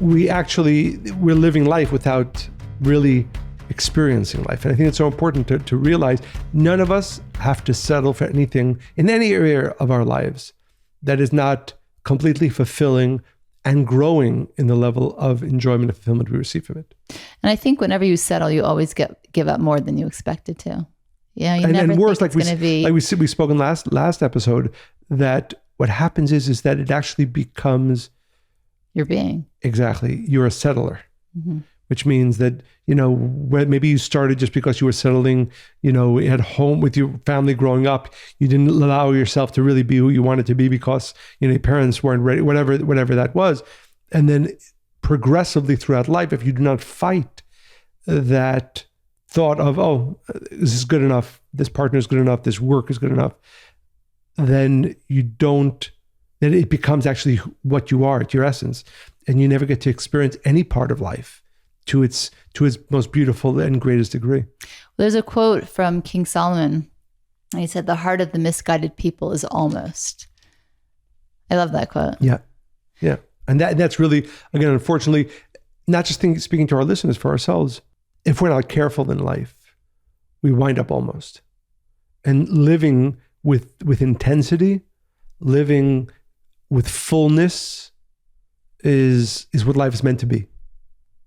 we're living life without really experiencing life. And I think it's so important to realize none of us have to settle for anything in any area of our lives that is not completely fulfilling and growing in the level of enjoyment and fulfillment we receive from it. And I think whenever you settle, you always give up more than you expected to. Yeah, you and, never and worse, think it's going to be. Like we spoke in last episode, that what happens is that it actually becomes your being. Exactly, you're a settler, Mm-hmm. which means that maybe you started just because you were settling, at home with your family growing up. You didn't allow yourself to really be who you wanted to be because your parents weren't ready, whatever that was, and then progressively throughout life, if you do not fight that thought of, oh, this is good enough, this partner is good enough, this work is good enough, then it becomes actually what you are at your essence, and you never get to experience any part of life to its most beautiful and greatest degree. There's a quote from King Solomon. He said, "The heart of the misguided people is almost." I love that quote. Yeah. And that's really, again, unfortunately, not just speaking to our listeners, for ourselves. If we're not careful in life, we wind up almost. And living with intensity, living with fullness is what life is meant to be.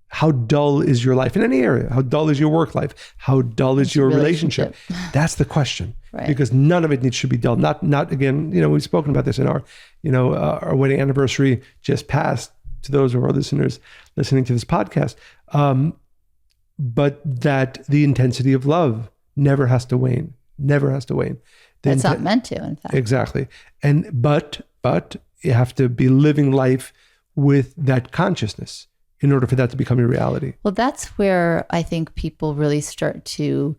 How dull is your life in any area? How dull is your work life? How dull is your relationship? That's the question. Right. Because none of it should be dull. Not again, we've spoken about this in our wedding anniversary just passed, to those of our listeners listening to this podcast. But that the intensity of love never has to wane. Never has to wane. It's not meant to, in fact. Exactly. But you have to be living life with that consciousness in order for that to become your reality. Well, that's where I think people really start to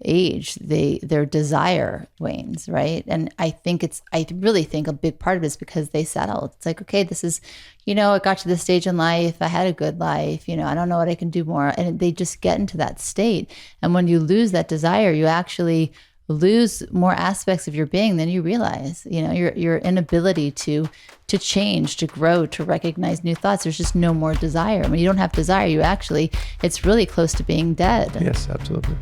age. Their desire wanes, right? And I really think a big part of it is because they settle. It's like, okay, this is, I got to this stage in life. I had a good life. I don't know what I can do more. And they just get into that state. And when you lose that desire, you actually lose more aspects of your being than you realize. Your inability to change, to grow, to recognize new thoughts. There's just no more desire. When you don't have desire, it's really close to being dead. Yes, absolutely.